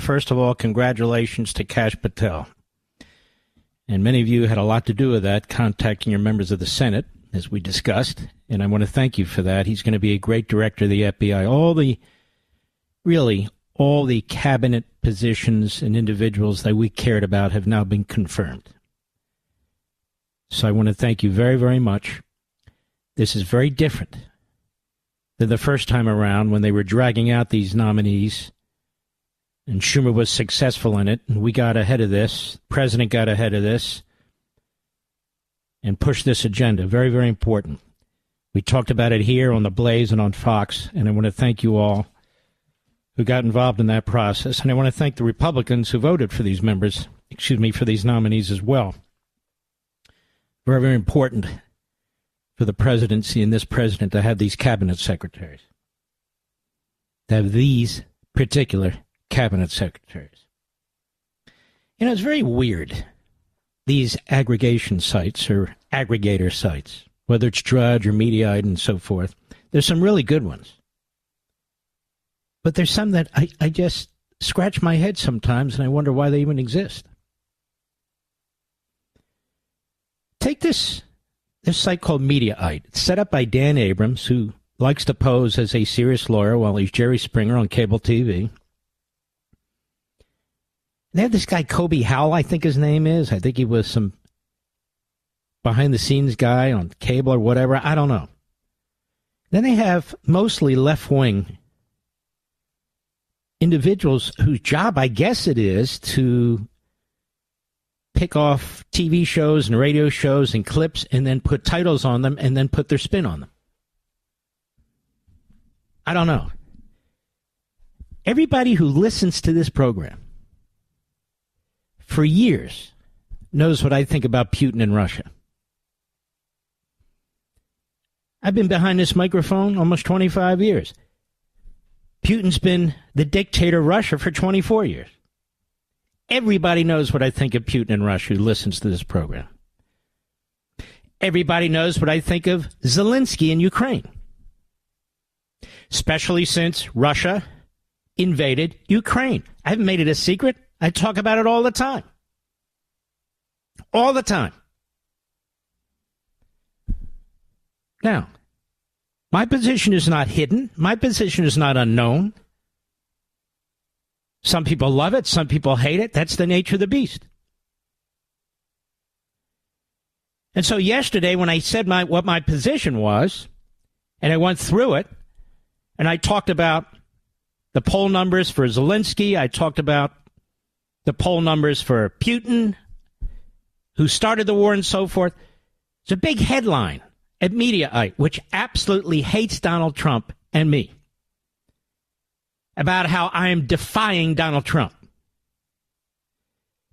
first of all, congratulations to Kash Patel. And many of you had a lot to do with that, contacting your members of the Senate, as we discussed. And I want to thank you for that. He's going to be a great director of the FBI. All the cabinet positions and individuals that we cared about have now been confirmed. So I want to thank you very, very much. This is very different than the first time around when they were dragging out these nominees, and Schumer was successful in it, and we got ahead of this. The president got ahead of this and pushed this agenda. Very, very important. We talked about it here on The Blaze and on Fox, and I want to thank you all who got involved in that process. And I want to thank the Republicans who voted for these for these nominees as well. Very, very important for the presidency and this president to have these cabinet secretaries, to have these particular cabinet secretaries. You know, it's very weird, these aggregation sites or aggregator sites, whether it's Drudge or Mediaite and so forth. There's some really good ones. But there's some that I just scratch my head sometimes and I wonder why they even exist. Take this site called Mediaite. It's set up by Dan Abrams, who likes to pose as a serious lawyer while he's Jerry Springer on cable TV. They have this guy, Kobe Howell, I think his name is. I think he was some behind-the-scenes guy on cable or whatever. I don't know. Then they have mostly left-wing individuals whose job, I guess it is, to pick off TV shows and radio shows and clips and then put titles on them and then put their spin on them. I don't know. Everybody who listens to this program for years knows what I think about Putin and Russia. I've been behind this microphone almost 25 years. Putin's been the dictator of Russia for 24 years. Everybody knows what I think of Putin and Russia who listens to this program. Everybody knows what I think of Zelensky in Ukraine, especially since Russia invaded Ukraine. I haven't made it a secret. I talk about it all the time. All the time. Now, my position is not hidden. My position is not unknown. Some people love it. Some people hate it. That's the nature of the beast. And so yesterday when I said what my position was, and I went through it, and I talked about the poll numbers for Zelensky, I talked about the poll numbers for Putin, who started the war and so forth. It's a big headline at Mediaite, which absolutely hates Donald Trump and me, about how I am defying Donald Trump.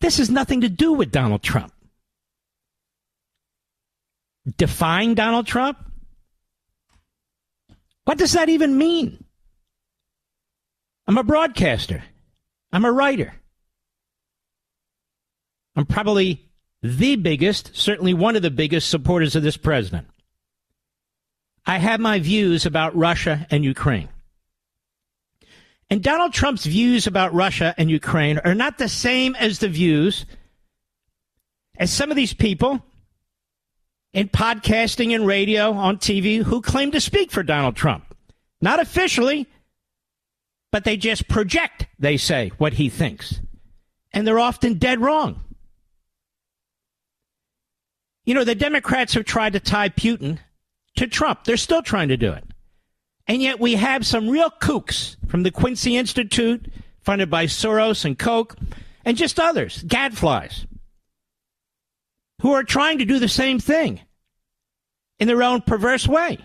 This has nothing to do with Donald Trump. Defying Donald Trump? What does that even mean? I'm a broadcaster. I'm a writer. I'm probably the biggest, certainly one of the biggest supporters of this president. I have my views about Russia and Ukraine. And Donald Trump's views about Russia and Ukraine are not the same as the views as some of these people in podcasting and radio, on TV, who claim to speak for Donald Trump. Not officially, but they just project, they say, what he thinks. And they're often dead wrong. You know, the Democrats have tried to tie Putin to Trump. They're still trying to do it. And yet we have some real kooks from the Quincy Institute, funded by Soros and Koch, and just others, gadflies, who are trying to do the same thing in their own perverse way.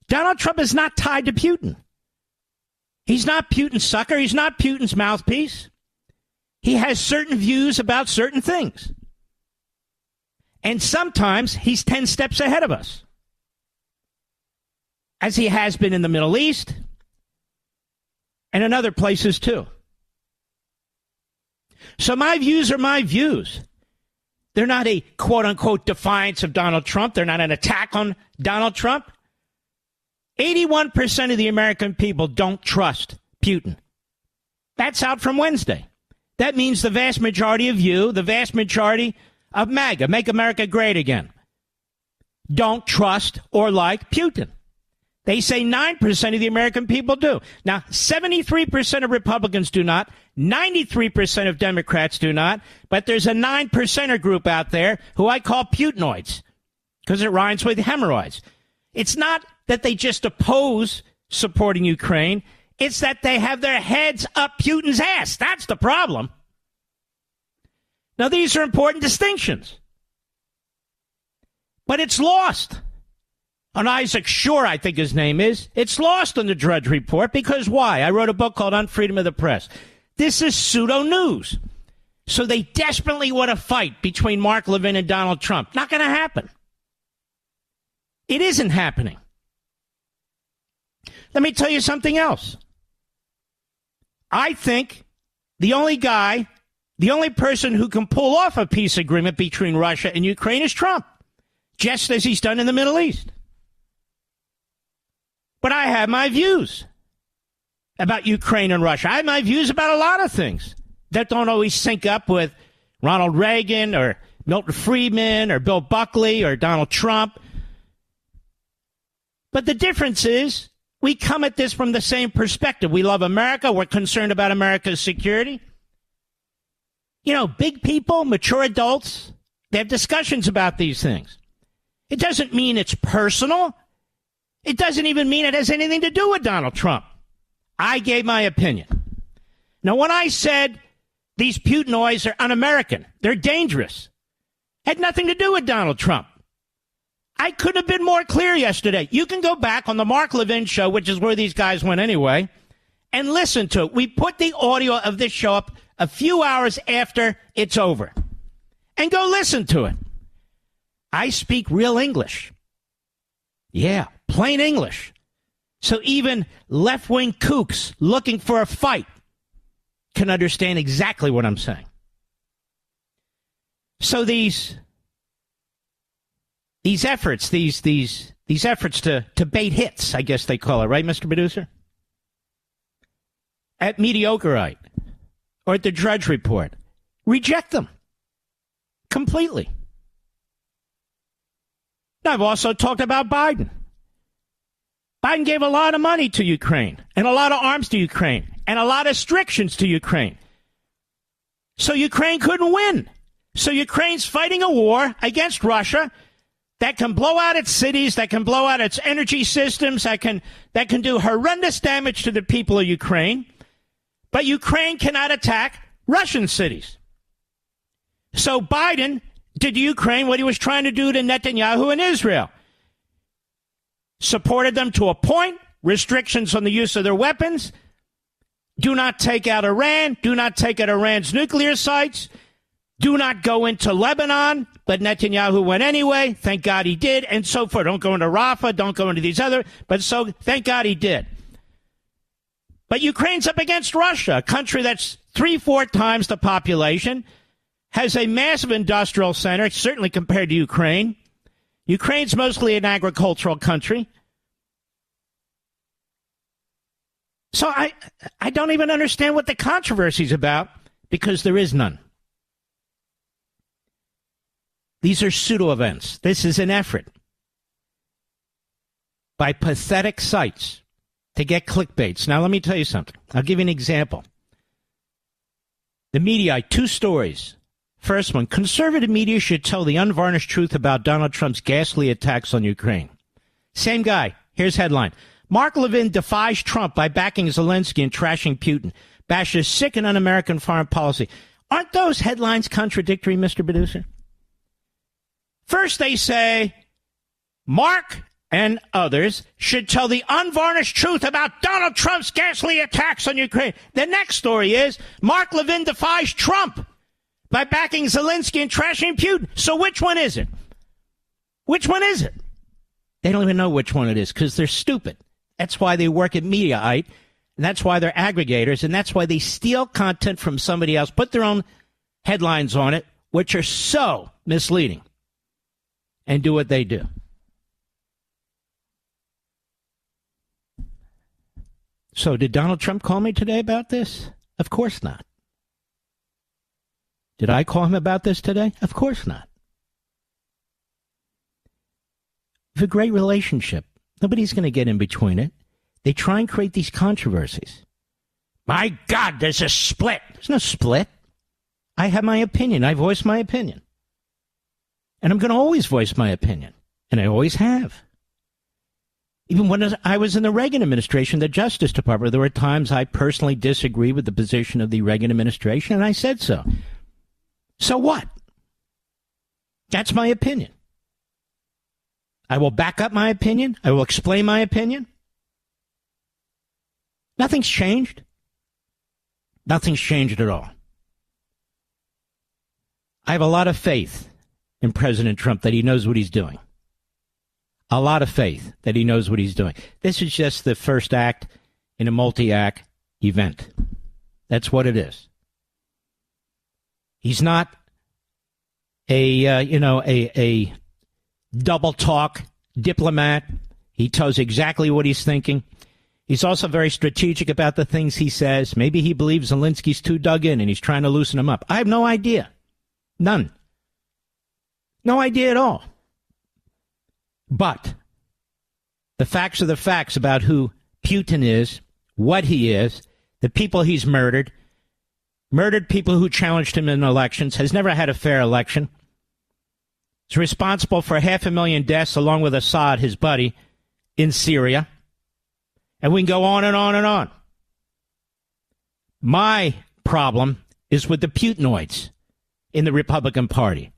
Donald Trump is not tied to Putin. He's not Putin's sucker. He's not Putin's mouthpiece. He has certain views about certain things. And sometimes he's 10 steps ahead of us, as he has been in the Middle East and in other places too. So my views are my views. They're not a quote-unquote defiance of Donald Trump. They're not an attack on Donald Trump. 81% of the American people don't trust Putin. That's out from Wednesday. That means the vast majority of you, the vast majority of MAGA, Make America Great Again, don't trust or like Putin. They say 9% of the American people do. Now, 73% of Republicans do not. 93% of Democrats do not. But there's a 9%er group out there who I call Putinoids because it rhymes with hemorrhoids. It's not that they just oppose supporting Ukraine. It's that they have their heads up Putin's ass. That's the problem. Now, these are important distinctions. But it's lost on Isaac Shore, I think his name is. It's lost on the Drudge Report because why? I wrote a book called On Freedom of the Press. This is pseudo-news. So they desperately want to fight between Mark Levin and Donald Trump. Not going to happen. It isn't happening. Let me tell you something else. I think the only person who can pull off a peace agreement between Russia and Ukraine is Trump, just as he's done in the Middle East. But I have my views about Ukraine and Russia. I have my views about a lot of things that don't always sync up with Ronald Reagan or Milton Friedman or Bill Buckley or Donald Trump. But the difference is we come at this from the same perspective. We love America. We're concerned about America's security. You know, big people, mature adults, they have discussions about these things. It doesn't mean it's personal. It doesn't even mean it has anything to do with Donald Trump. I gave my opinion. Now, when I said these Putinoids are un-American, they're dangerous, had nothing to do with Donald Trump. I couldn't have been more clear yesterday. You can go back on the Mark Levin show, which is where these guys went anyway, and listen to it. We put the audio of this show up a few hours after it's over. And go listen to it. I speak real English. Yeah, plain English. So even left-wing kooks looking for a fight can understand exactly what I'm saying. So these efforts, these efforts to bait hits, I guess they call it, right, Mr. Producer? At Mediocreite or at the Drudge Report, reject them completely. Now, I've also talked about Biden. Biden gave a lot of money to Ukraine and a lot of arms to Ukraine and a lot of restrictions to Ukraine. So Ukraine couldn't win. So Ukraine's fighting a war against Russia that can blow out its cities, that can blow out its energy systems, that can do horrendous damage to the people of Ukraine. But Ukraine cannot attack Russian cities. So Biden did to Ukraine what he was trying to do to Netanyahu and Israel. Supported them to a point, restrictions on the use of their weapons. Do not take out Iran. Do not take out Iran's nuclear sites. Do not go into Lebanon. But Netanyahu went anyway. Thank God he did. And so forth. Don't go into Rafah. Don't go into these other. But so thank God he did. But Ukraine's up against Russia, a country that's 3-4 times the population, has a massive industrial center, certainly compared to Ukraine. Ukraine's mostly an agricultural country. So I don't even understand what the controversy's about, because there is none. These are pseudo-events. This is an effort by pathetic sites to get clickbaits. Now, let me tell you something. I'll give you an example. The Mediaite, 2 stories. First one, conservative media should tell the unvarnished truth about Donald Trump's ghastly attacks on Ukraine. Same guy. Here's headline. Mark Levin defies Trump by backing Zelensky and trashing Putin. Bashes sick and un-American foreign policy. Aren't those headlines contradictory, Mr. Producer? First they say, Mark and others should tell the unvarnished truth about Donald Trump's ghastly attacks on Ukraine. The next story is, Mark Levin defies Trump by backing Zelensky and trashing Putin. So which one is it? Which one is it? They don't even know which one it is because they're stupid. That's why they work at Mediaite, and that's why they're aggregators, and that's why they steal content from somebody else, put their own headlines on it, which are so misleading, and do what they do. So did Donald Trump call me today about this? Of course not. Did I call him about this today? Of course not. We have a great relationship. Nobody's going to get in between it. They try and create these controversies. My God, there's a split. There's no split. I have my opinion. I voice my opinion. And I'm going to always voice my opinion. And I always have. Even when I was in the Reagan administration, the Justice Department, there were times I personally disagreed with the position of the Reagan administration, and I said so. So what? That's my opinion. I will back up my opinion. I will explain my opinion. Nothing's changed. Nothing's changed at all. I have a lot of faith in President Trump that he knows what he's doing. A lot of faith that he knows what he's doing. This is just the first act in a multi-act event. That's what it is. He's not a double talk diplomat. He tells exactly what he's thinking. He's also very strategic about the things he says. Maybe he believes Zelensky's too dug in and he's trying to loosen him up. I have no idea. None. No idea at all. But the facts are the facts about who Putin is, what he is, the people he's murdered people who challenged him in elections, has never had a fair election. He's responsible for 500,000 deaths along with Assad, his buddy, in Syria. And we can go on and on and on. My problem is with the Putinoids in the Republican Party,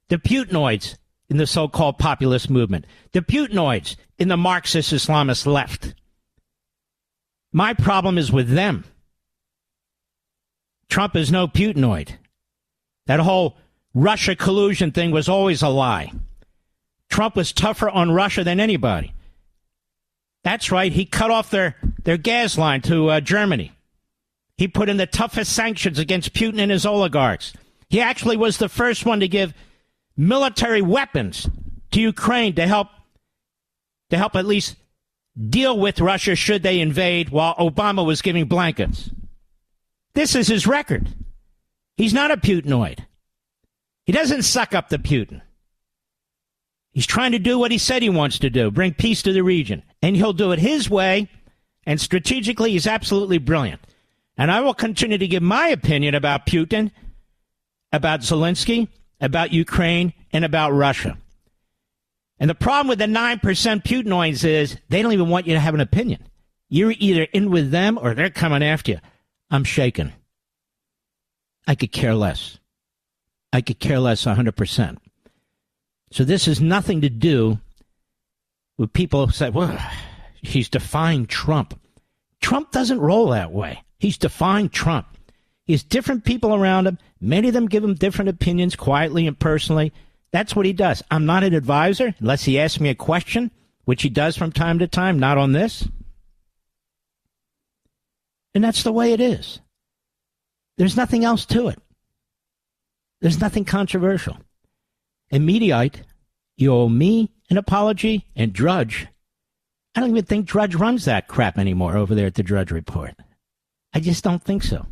the Putinoids in the so-called populist movement, the Putinoids in the Marxist Islamist left. My problem is with them. Trump is no Putinoid. That whole Russia collusion thing was always a lie. Trump was tougher on Russia than anybody. That's right. He cut off their gas line to Germany. He put in the toughest sanctions against Putin and his oligarchs. He actually was the first one to give military weapons to Ukraine to help at least deal with Russia should they invade, while Obama was giving blankets. This is his record. He's not a Putinoid. He doesn't suck up to Putin. He's trying to do what he said he wants to do, bring peace to the region. And he'll do it his way, and strategically he's absolutely brilliant. And I will continue to give my opinion about Putin, about Zelensky, about Ukraine, and about Russia. And the problem with the 9% Putinoids is they don't even want you to have an opinion. You're either in with them or they're coming after you. I'm shaken. I could care less. I could care less 100%. So this has nothing to do with people who say, well, he's defying Trump. Trump doesn't roll that way. He's defying Trump. He has different people around him. Many of them give him different opinions quietly and personally. That's what he does. I'm not an advisor unless he asks me a question, which he does from time to time, not on this. And that's the way it is. There's nothing else to it. There's nothing controversial. And Mediaite, you owe me an apology, and Drudge. I don't even think Drudge runs that crap anymore over there at the Drudge Report. I just don't think so.